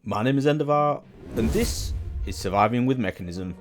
My name is Endavar, and this is Surviving with Mekanism.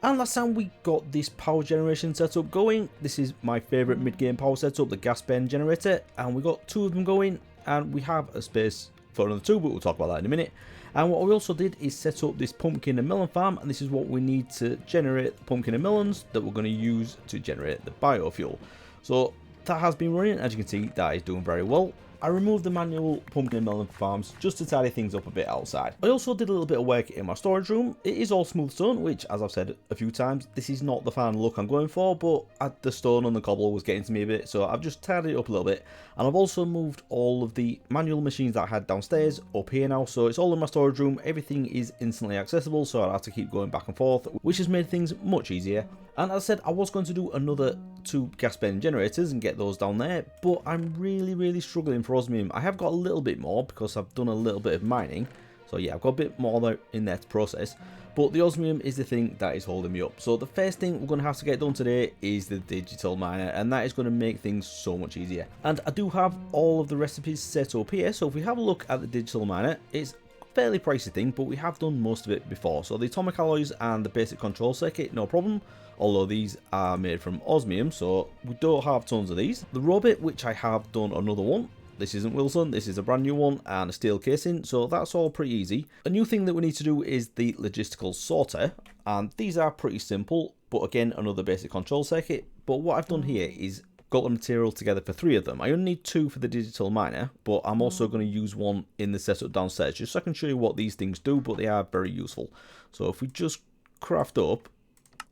And last time we got this power generation setup going. This is my favourite mid-game power setup, the gas pen generator, and we got two of them going, and we have a space for another two, but we'll talk about that in a minute. And what we also did is set up this pumpkin and melon farm, and this is what we need to generate the pumpkin and melons that we're going to use to generate the biofuel. So that has been running. As you can see, that is doing very well. I removed the manual pumpkin and melon farms just to tidy things up a bit outside. I also did a little bit of work in my storage room. It is all smooth stone, which, as I've said a few times, this is not the final look I'm going for, but the stone and the cobble was getting to me a bit, so I've just tidied it up a little bit. And I've also moved all of the manual machines that I had downstairs up here now, so it's all in my storage room. Everything is instantly accessible, so I don't have to keep going back and forth, which has made things much easier. And as I said, I was going to do another two gas pen generators and get those down there, but I'm really struggling for osmium. I have got a little bit more because I've done a little bit of mining, so yeah, I've got a bit more in there to process, but the osmium is the thing that is holding me up. So the first thing we're going to have to get done today is the digital miner, and that is going to make things so much easier. And I do have all of the recipes set up here, so if we have a look at the digital miner, it's fairly pricey thing, but we have done most of it before. So the atomic alloys and the basic control circuit, no problem, although these are made from osmium, so we don't have tons of these. The robot, which I have done another one. This isn't Wilson, this is a brand new one, and a steel casing, so that's all pretty easy. A new thing that we need to do is the logistical sorter, and these are pretty simple, but again, another basic control circuit. But what I've done here is got the material together for 3 of them. I only need 2 for the digital miner, but I'm also going to use one in the setup downstairs, just so I can show you what these things do, but they are very useful. So if we just craft up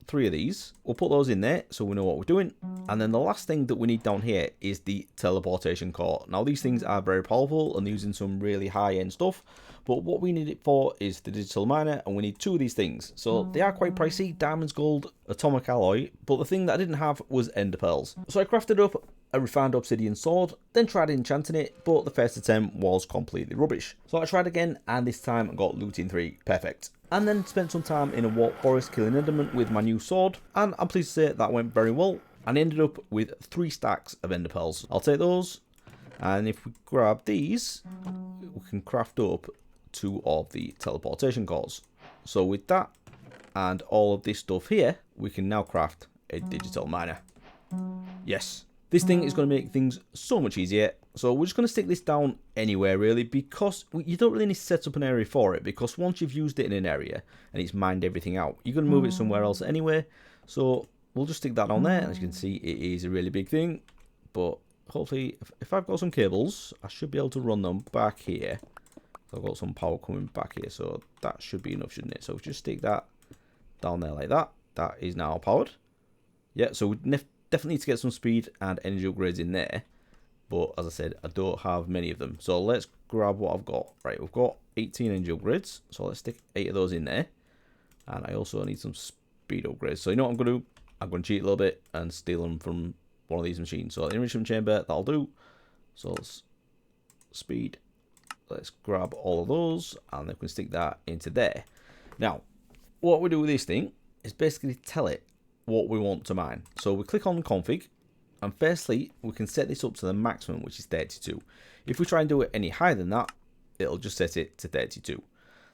3 of these, we'll put those in there so we know what we're doing. And then the last thing that we need down here is the teleportation core. Now these things are very powerful and using some really high-end stuff, but what we need it for is the digital miner, and we need 2 of these things. So they are quite pricey, diamonds, gold, atomic alloy, but the thing that I didn't have was ender pearls. So I crafted up a refined obsidian sword, then tried enchanting it, but the first attempt was completely rubbish. So I tried again, and this time I got looting 3, perfect. And then spent some time in a warp forest killing enderman with my new sword, and I'm pleased to say that went very well, and ended up with 3 stacks of ender pearls. I'll take those, and if we grab these, we can craft up 2 of the teleportation cores. So with that, and all of this stuff here, we can now craft a digital miner. Yes. This thing is going to make things so much easier. So we're just going to stick this down anywhere really, because you don't really need to set up an area for it, because once you've used it in an area and it's mined everything out, you're going to move it somewhere else anyway. So we'll just stick that down there. As you can see, it is a really big thing, but hopefully if I've got some cables, I should be able to run them back here. So I've got some power coming back here, so that should be enough, shouldn't it? So just stick that down there like that. That is now powered. Yeah, so we definitely need to get some speed and energy upgrades in there, but as I said, I don't have many of them. So let's grab what I've got. Right, we've got 18 energy upgrades, so let's stick 8 of those in there. And I also need some speed upgrades. So you know what I'm going to do? I'm going to cheat a little bit and steal them from one of these machines. So the enrichment chamber, that'll do. So let's speed. Let's grab all of those, and then we can stick that into there. Now, what we do with this thing is basically tell it what we want to mine. So we click on config, and firstly we can set this up to the maximum, which is 32. If we try and do it any higher than that, it'll just set it to 32.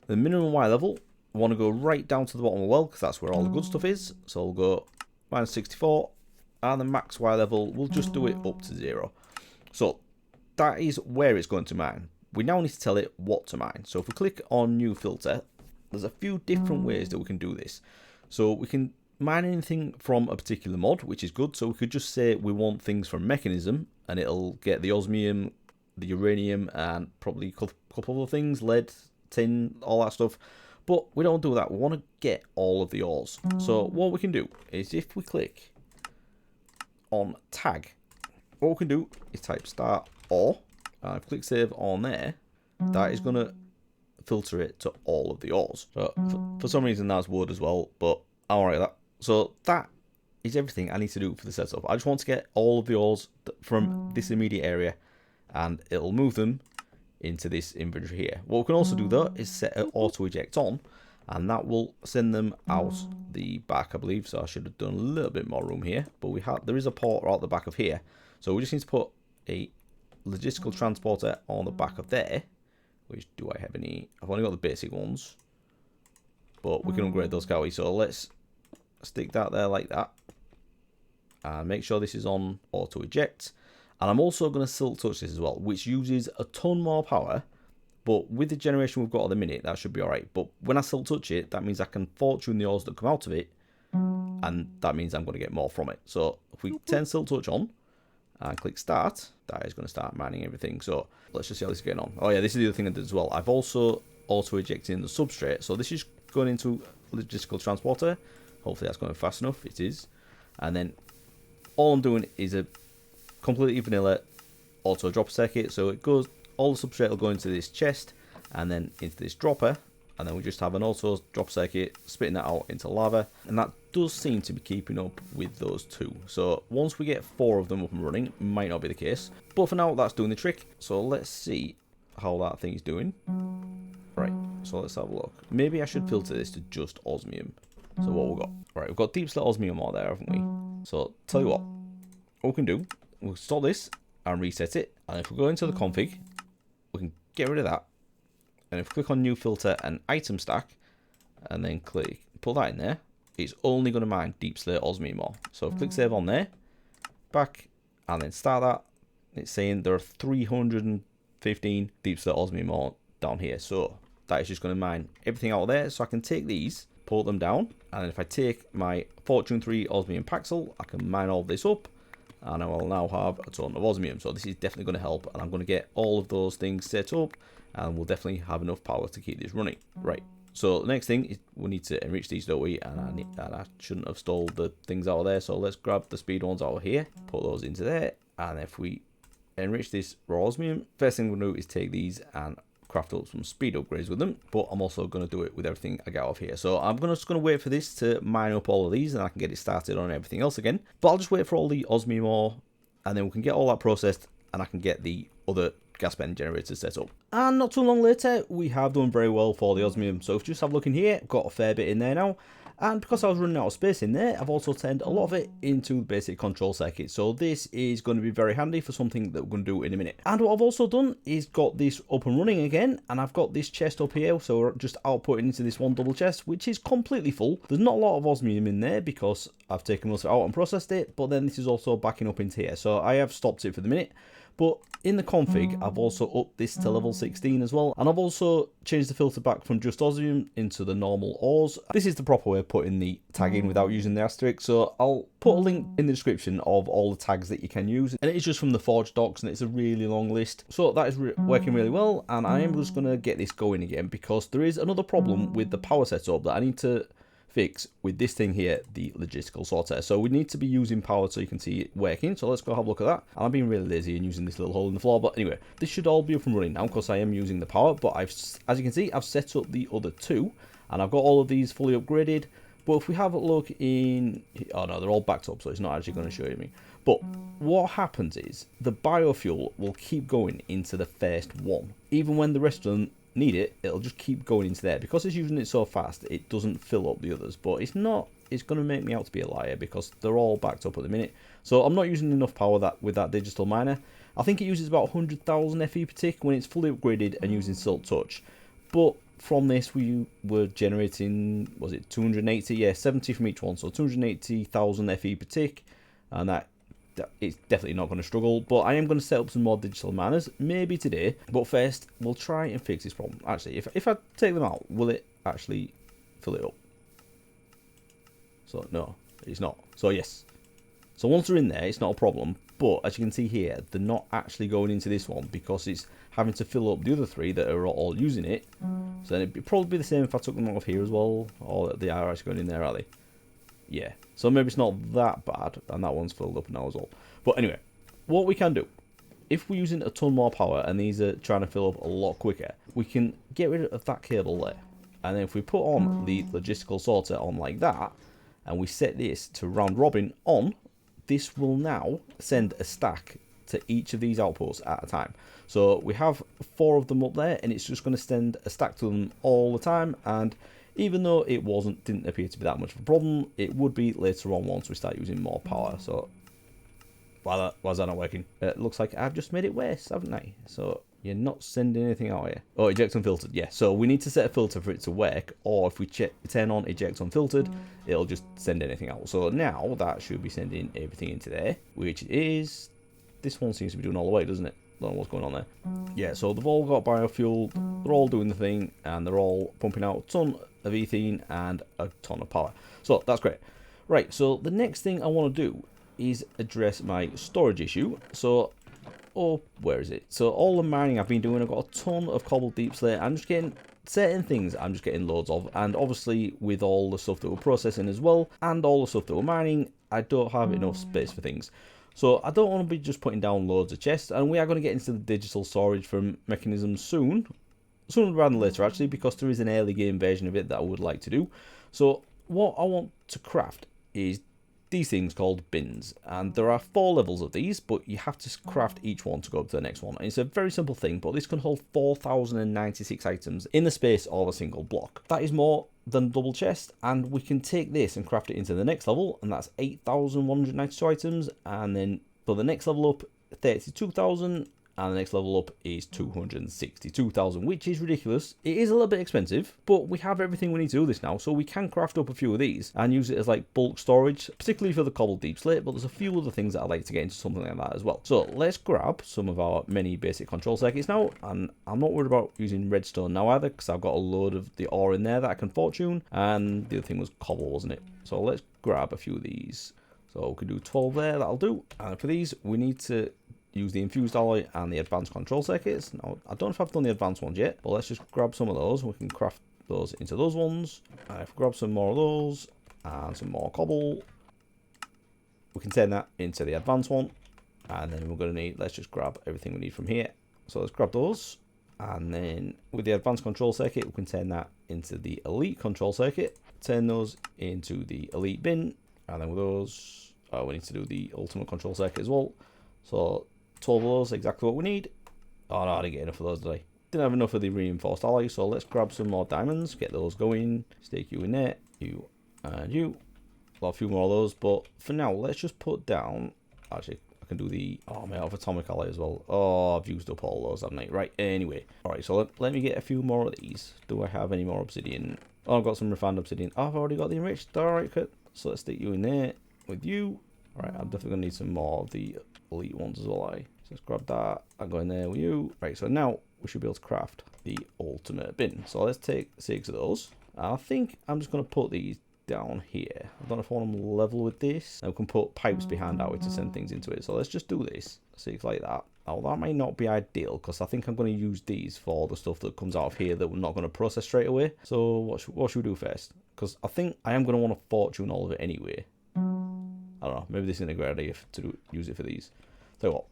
The minimum Y level, we want to go right down to the bottom of the well, because that's where all the good stuff is. So we'll go minus 64, and the max Y level, we'll just do it up to 0. So that is where it's going to mine. We now need to tell it what to mine. So if we click on new filter, there's a few different ways that we can do this. So we can mine anything from a particular mod, which is good. So we could just say we want things from Mekanism, and it'll get the osmium, the uranium, and probably a couple of things, lead, tin, all that stuff. But we don't do that. We want to get all of the ores. So what we can do is if we click on tag, what we can do is type start ore. If we click save on there, that is going to filter it to all of the ores. So for some reason that's wood as well, but I'll write that. So that is everything I need to do for the setup. I just want to get all of the ores from this immediate area, and it'll move them into this inventory here. What we can also do though is set an auto eject on, and that will send them out the back, I believe. So I should have done a little bit more room here, but there is a port out the back of here. So we just need to put a logistical transporter on the back of there, Which, do I have any? I've only got the basic ones. But we can upgrade those, can't we? So let's stick that there like that. And make sure this is on auto eject. And I'm also going to silk touch this as well, which uses a ton more power. But with the generation we've got at the minute, that should be alright. But when I silk touch it, that means I can fortune the ores that come out of it. And that means I'm going to get more from it. So if we turn silk touch on and click start, that is going to start mining everything. So let's just see how this is getting on. Oh yeah, this is the other thing I did as well. I've also auto ejected in the substrate. So this is going into logistical transporter. Hopefully that's going fast enough. It is. And then all I'm doing is a completely vanilla auto drop circuit. So it goes, all the substrate will go into this chest and then into this dropper. And then we just have an auto drop circuit spitting that out into lava. And that does seem to be keeping up with those two. So once we get 4 of them up and running, might not be the case. But for now, that's doing the trick. So let's see how that thing is doing. Right, so let's have a look. Maybe I should filter this to just osmium. So what we've got? Right, we've got deep slit osmium ore there, haven't we? So tell you what we can do, we'll stop this and reset it. And if we go into the config, we can get rid of that. And if we click on new filter and item stack, and then put that in there, it's only going to mine deep slate osmium ore. So click save on there, back, and then start that. It's saying there are 315 deep slate osmium ore down here. So that is just going to mine everything out of there. So I can take these, pull them down, and then if I take my Fortune 3 osmium paxel, I can mine all this up, and I will now have a ton of osmium. So this is definitely going to help, and I'm going to get all of those things set up, and we'll definitely have enough power to keep this running. Right, so the next thing is we need to enrich these, don't we? And I shouldn't have stole the things out of there, so let's grab the speed ones out of here, put those into there, and if we enrich this raw osmium, first thing we'll do is take these and craft up some speed upgrades with them. But I'm also going to do it with everything I get out of here. So I'm just going to wait for this to mine up all of these, and I can get it started on everything else again. But I'll just wait for all the osmium ore, and then we can get all that processed, and I can get the other gas pen generators set up. And not too long later, we have done very well for the osmium. So if you just have a look in here, I've got a fair bit in there now. And because I was running out of space in there, I've also turned a lot of it into the basic control circuit. So this is going to be very handy for something that we're going to do in a minute. And what I've also done is got this up and running again. And I've got this chest up here. So we're just outputting into this one double chest, which is completely full. There's not a lot of osmium in there because I've taken most of it out and processed it. But then this is also backing up into here. So I have stopped it for the minute. But in the config, I've also upped this to level 16 as well. And I've also changed the filter back from just osmium into the normal ores. This is the proper way of putting the tag in without using the asterisk. So I'll put a link in the description of all the tags that you can use. And it's just from the Forge docs, and it's a really long list. So that is working really well. And I am just going to get this going again because there is another problem with the power setup that I need to fix with this thing here, the logistical sorter. So we need to be using power so you can see it working. So let's go have a look at that. And I'm being really lazy and using this little hole in the floor, but anyway, this should all be up and running now because I am using the power. But as you can see, I've set up the other two, and I've got all of these fully upgraded. But if we have a look in, oh no, they're all backed up, so it's not actually going to show you me. But what happens is the biofuel will keep going into the first one, even when the rest of them need it. It'll just keep going into there because it's using it so fast. It doesn't fill up the others, but it's going to make me out to be a liar because they're all backed up at the minute. So I'm not using enough power with that digital miner. I think it uses about 100,000 FE per tick when it's fully upgraded and using silk touch. But from this we were generating, was it 280? Yeah, 70 from each one, so 280,000 FE per tick, and that it's definitely not going to struggle. But I am going to set up some more digital miners maybe today. But first we'll try and fix this problem. Actually, if I take them out, will it actually fill it up? So no, it's not. So yes, so once they're in there, it's not a problem. But as you can see here, they're not actually going into this one because it's having to fill up the other three that are all using it. So then it'd probably be the same if I took them out of here as well. Or they are actually going in there, are they? Yeah, so maybe it's not that bad, and that one's filled up now as well. But anyway, what we can do, if we're using a ton more power and these are trying to fill up a lot quicker, we can get rid of that cable there. And then if we put on the logistical sorter on like that, and we set this to round robin on, this will now send a stack to each of these outputs at a time. So we have 4 of them up there, and it's just going to send a stack to them all the time. And even though it didn't appear to be that much of a problem, it would be later on once we start using more power. So why is that not working? It looks like I've just made it worse, haven't I? So You're not sending anything out here. Oh, eject unfiltered. Yeah, so we need to set a filter for it to work, or if we turn on eject unfiltered, it'll just send anything out. So now that should be sending everything into there, which is... This one seems to be doing all the way, doesn't it? Don't know what's going on there. Yeah, so they've all got biofuel, they're all doing the thing, and they're all pumping out a ton of ethane and a ton of power. So that's great. Right, so the next thing I want to do is address my storage issue. So, oh, where is it? So all the mining I've been doing, I've got a ton of cobbled deep slate. I'm just getting certain things, I'm just getting loads of. And obviously with all the stuff that we're processing as well, and all the stuff that we're mining, I don't have enough space for things. So I don't want to be just putting down loads of chests, and we are going to get into the digital storage from Mekanism soon. Sooner rather than later, actually, because there is an early game version of it that I would like to do. So what I want to craft is these things called bins, and there are 4 levels of these, but you have to craft each one to go up to the next one. And it's a very simple thing, but this can hold 4,096 items in the space of a single block. That is more than double chest, and we can take this and craft it into the next level, and that's 8,192 items, and then for the next level up 32,000, and the next level up is 262,000, which is ridiculous. It is a little bit expensive, but we have everything we need to do this now, so we can craft up a few of these and use it as like bulk storage, particularly for the cobbled deep slate, but there's a few other things that I'd like to get into something like that as well. So let's grab some of our many basic control circuits now, and I'm not worried about using redstone now either, because I've got a load of the ore in there that I can fortune, and the other thing was cobble, wasn't it? So let's grab a few of these. So we can do 12 there, that'll do. And for these, we need to use the infused alloy and the advanced control circuits. Now, I don't know if I've done the advanced ones yet, but let's just grab some of those. We can craft those into those ones. And if we grab some more of those and some more cobble, we can turn that into the advanced one. And then we're going to need, let's just grab everything we need from here. So let's grab those. And then with the advanced control circuit, we can turn that into the elite control circuit. Turn those into the elite bin. And then with those, we need to do the ultimate control circuit as well. So 12 of those, exactly what we need. Oh no, I didn't get enough of those today. Didn't have enough of the reinforced alloy, so let's grab some more diamonds, get those going. Stake you in there, you and you. Well, a few more of those, but for now, let's just put down. Actually, I can do the. Oh man, I have atomic alloy as well. Oh, I've used up all those, haven't I? Right, anyway. Alright, so let me get a few more of these. Do I have any more obsidian? Oh, I've got some refined obsidian. Oh, I've already got the enriched. Alright, good. So let's stick you in there with you. Alright, I'm definitely going to need some more of the elite ones as well. So let's grab that. I'll go in there with you. Right, so now we should be able to craft the ultimate bin. So let's take 6 of those. I think I'm just going to put these down here. I don't know if I want them level with this. And we can put pipes behind that way to send things into it. So let's just do this. 6 like that. Now that might not be ideal, because I think I'm going to use these for the stuff that comes out of here that we're not going to process straight away. So what should we do first? Because I think I am going to want to fortune all of it anyway. I don't know, maybe this isn't a great idea to use it for these. So what,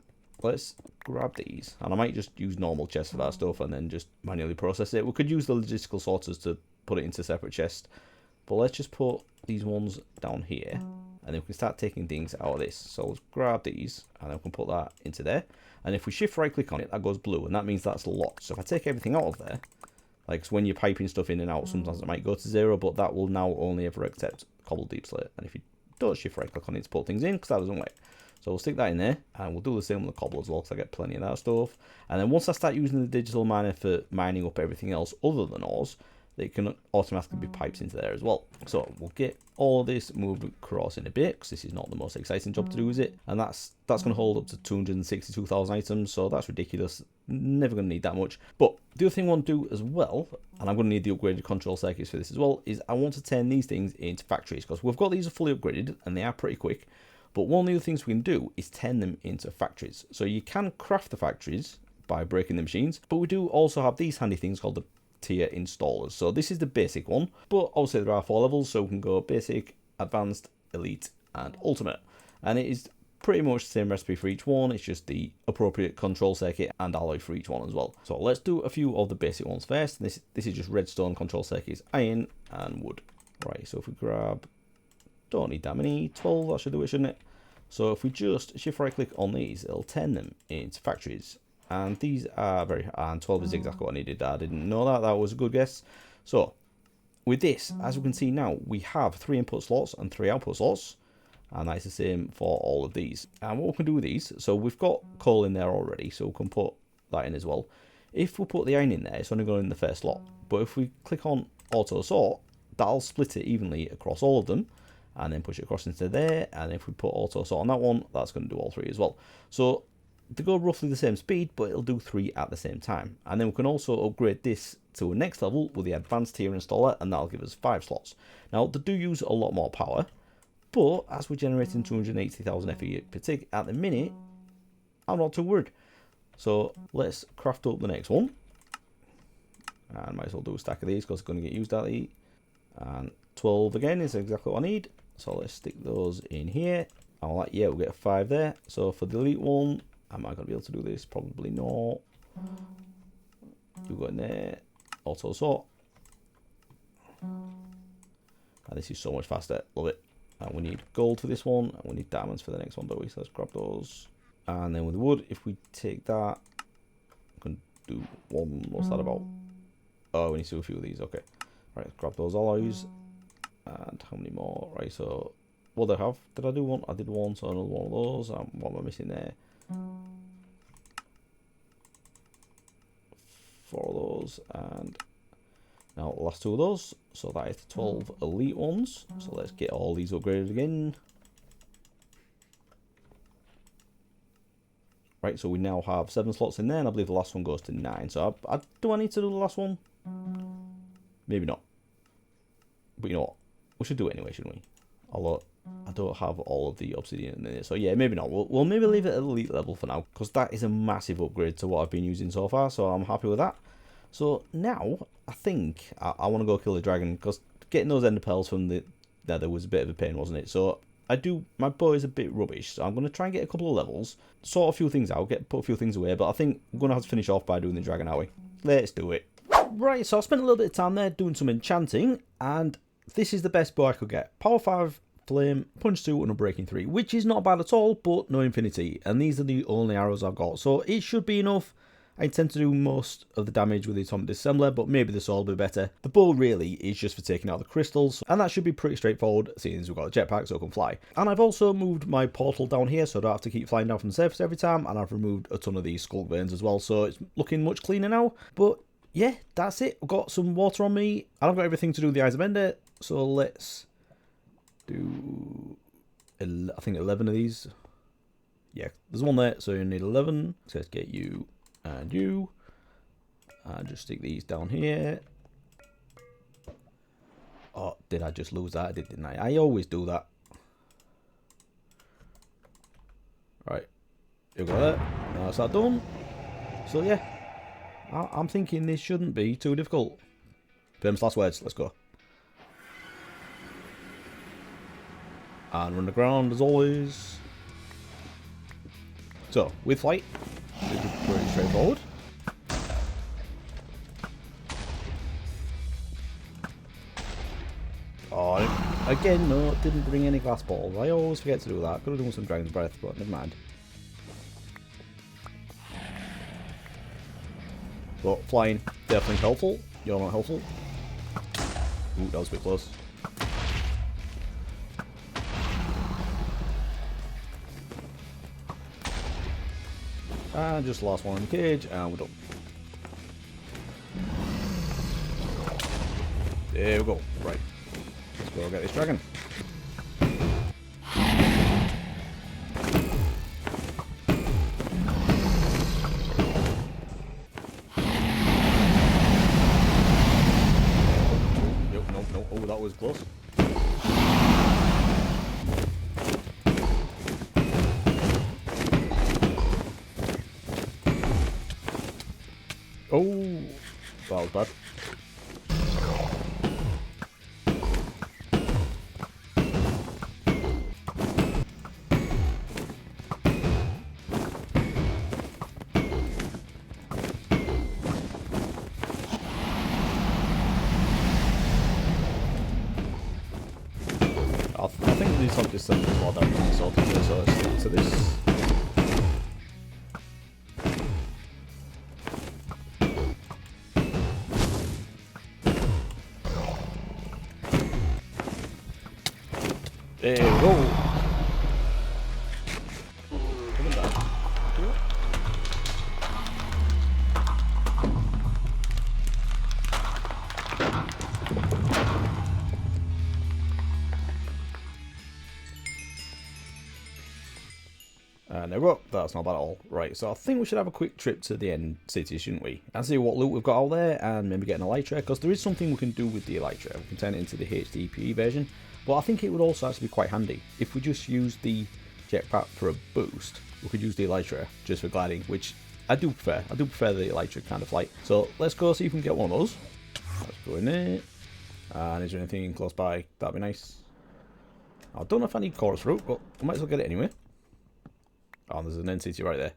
let's grab these, and I might just use normal chests for that stuff and then just manually process it. We could use the logistical sorters to put it into separate chests, but let's just put these ones down here, and then we can start taking things out of this. So let's grab these, and then we can put that into there, and if we shift right click on it, that goes blue, and that means that's locked. So if I take everything out of there, like when you're piping stuff in and out, sometimes it might go to 0, but that will now only ever accept cobbled deep slate. And if you don't shift right click on it to put things in, because that doesn't work. So we'll stick that in there, and we'll do the same with the cobble as well, because I get plenty of that stuff. And then once I start using the digital miner for mining up everything else other than ores, they can automatically be pipes into there as well. So we'll get all of this moved across in a bit, because this is not the most exciting job to do, is it? And that's going to hold up to 262,000 items, so that's ridiculous. Never going to need that much. But the other thing I want to do as well, and I'm going to need the upgraded control circuits for this as well, is I want to turn these things into factories, because we've got these fully upgraded and they are pretty quick. But one of the other things we can do is turn them into factories. So you can craft the factories by breaking the machines, but we do also have these handy things called the tier installers. So this is the basic one, but obviously there are 4 levels, so we can go basic, advanced, elite, and ultimate. And it is pretty much the same recipe for each one. It's just the appropriate control circuit and alloy for each one as well. So let's do a few of the basic ones first. This is just redstone control circuits, iron and wood. Right, so if we grab, don't need that many, 12, that should do it, shouldn't it? So if we just shift right click on these, it'll turn them into factories. And these are very, and 12 is exactly what I needed. I didn't know that, that was a good guess. So with this, as we can see now, we have 3 input slots and 3 output slots. And that's the same for all of these. And what we can do with these, so we've got coal in there already, so we can put that in as well. If we put the iron in there, it's only going in the first slot. But if we click on auto sort, that'll split it evenly across all of them, and then push it across into there. And if we put auto sort on that one, that's going to do all 3 as well. So they go roughly the same speed, but it'll do 3 at the same time. And then we can also upgrade this to a next level with the advanced tier installer, and that'll give us 5 slots. Now they do use a lot more power, but as we're generating 280,000 FE per tick at the minute, I'm not too worried. So let's craft up the next one, and might as well do a stack of these because it's going to get used at the. And 12 again is exactly what I need, so let's stick those in here. And like, yeah, we'll get a 5 there. So for the elite one, am I going to be able to do this? Probably not. You go in there, auto sort, and this is so much faster. Love it. And we need gold for this one, and we need diamonds for the next one, don't we? So let's grab those. And then with the wood, if we take that, we can do one. What's that about? Oh, we need to do a few of these. Okay. Right, let's grab those alloys. And how many more? Right, so what do I have? Did I do one? I did one, so another one of those. What am I missing there? 4 of those. And now the last 2 of those. So that is the 12 elite ones. So let's get all these upgraded again. Right, so we now have 7 slots in there, and I believe the last one goes to 9. So do I need to do the last one? Maybe not. But you know what? We should do it anyway, shouldn't we? Although I don't have all of the obsidian in there. So yeah, maybe not. We'll maybe leave it at elite level for now, because that is a massive upgrade to what I've been using so far. So I'm happy with that. So now I think I want to go kill the dragon, because getting those ender pearls from the nether was a bit of a pain, wasn't it? So my bow is a bit rubbish, so I'm going to try and get a couple of levels, sort a few things out, put a few things away, but I think I'm going to have to finish off by doing the dragon, are we? Let's do it. Right, so I spent a little bit of time there doing some enchanting, and this is the best bow I could get. Power 5, flame, punch 2, and unbreaking 3, which is not bad at all, but no infinity, and these are the only arrows I've got, so it should be enough. I intend to do most of the damage with the atomic disassembler, but maybe the sword will be better. The bow really is just for taking out the crystals, and that should be pretty straightforward, seeing as we've got a jetpack so I can fly. And I've also moved my portal down here, so I don't have to keep flying down from the surface every time, and I've removed a ton of these skulk veins as well, so it's looking much cleaner now. But yeah, that's it. I've got some water on me, and I've got everything to do the Eyes of Ender, so let's do, I think 11 of these. Yeah, there's one there, so you need 11. So let's get you and you, and just stick these down here. Oh, did I just lose that? I did, didn't I? I always do that. Right, you got that. Now that's that done. So yeah, I'm thinking this shouldn't be too difficult. Famous last words, let's go. And run the ground as always. So, with flight, this is pretty straightforward. Oh, again, no, didn't bring any glass balls. I always forget to do that. Could have done some Dragon's Breath, but never mind. But flying, definitely helpful. You're not helpful. Ooh, that was a bit close. And just the last one in the cage, and we're done. There we go. Right. Let's go get this dragon. No. Oh, that was close. Oh, that was bad. I think these have just sent more down than so let's stick to this. There we go. Coming down. And there we go. That's not bad at all. Right, so I think we should have a quick trip to the end city, shouldn't we? And see what loot we've got out there, and maybe get an elytra, because there is something we can do with the elytra. We can turn it into the HDPE version, but I think it would also actually be quite handy. If we just use the jetpack for a boost, we could use the elytra just for gliding, which I do prefer. I do prefer the elytra kind of flight. So let's go see if we can get one of those. Let's go in there. And is there anything close by? That'd be nice. I don't know if I need chorus fruit, but I might as well get it anyway. Oh, there's an NCT right there.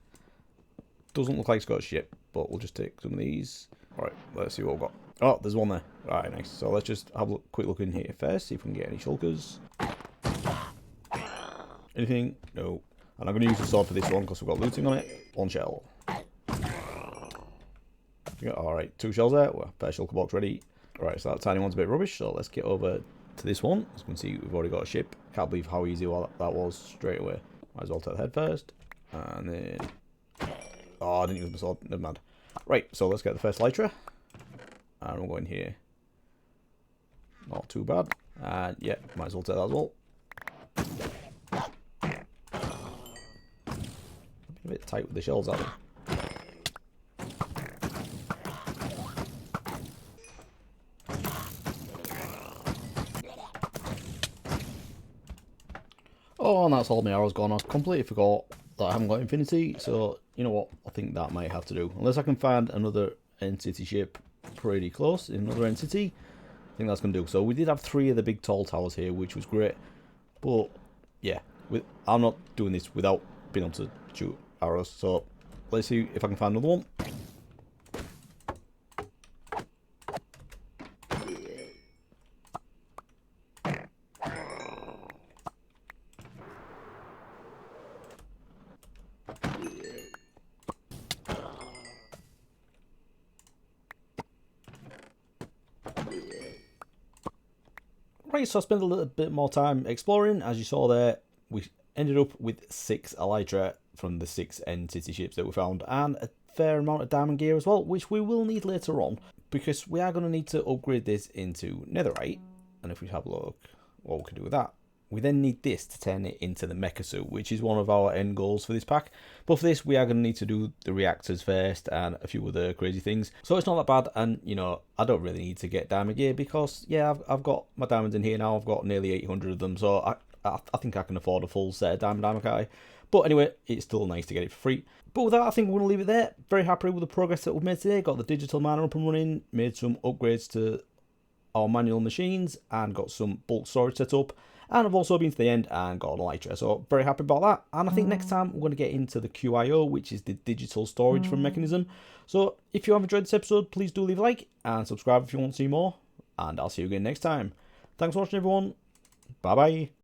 Doesn't look like it's got a ship, but we'll just take some of these. Alright, let's see what we've got. Oh, there's one there. Alright, nice. So let's just have a quick look in here first, see if we can get any shulkers. Anything? No. And I'm going to use the sword for this one because we've got looting on it. One shell. Alright, 2 shells there. Well, fair shulker box ready. Alright, so that tiny one's a bit rubbish, so let's get over to this one. As you can see, we've already got a ship. Can't believe how easy that was straight away. Might as well take the head first. And then... Oh, I didn't use my sword. Never mind. Right, so let's get the first elytra. And we'll go in here. Not too bad. And yeah, might as well take that as well. A bit tight with the shells out there. Oh, and that's all my arrows gone. I completely forgot that I haven't got infinity, so you know what? I think that might have to do. Unless I can find another end-city ship pretty close in another end-city, I think that's going to do. So we did have 3 of the big tall towers here, which was great. But yeah, I'm not doing this without being able to shoot arrows. So let's see if I can find another one. Right, so I spent a little bit more time exploring. As you saw there, we ended up with 6 elytra from the 6 end city ships that we found, and a fair amount of diamond gear as well, which we will need later on, because we are going to need to upgrade this into netherite. And if we have a look what we can do with that, we then need this to turn it into the mecha suit, which is one of our end goals for this pack. But for this, we are going to need to do the reactors first and a few other crazy things. So it's not that bad, and you know, I don't really need to get diamond gear because, yeah, I've got my diamonds in here now. I've got nearly 800 of them, so I think I can afford a full set of diamond armor, can't I? But anyway, it's still nice to get it for free. But with that, I think we're going to leave it there. Very happy with the progress that we've made today. Got the digital miner up and running, made some upgrades to our manual machines, and got some bulk storage set up. And I've also been to the end and got an elytra, so very happy about that. And I think next time we're going to get into the QIO, which is the digital storage from Mekanism. So if you have enjoyed this episode, please do leave a like and subscribe if you want to see more. And I'll see you again next time. Thanks for watching, everyone. Bye bye.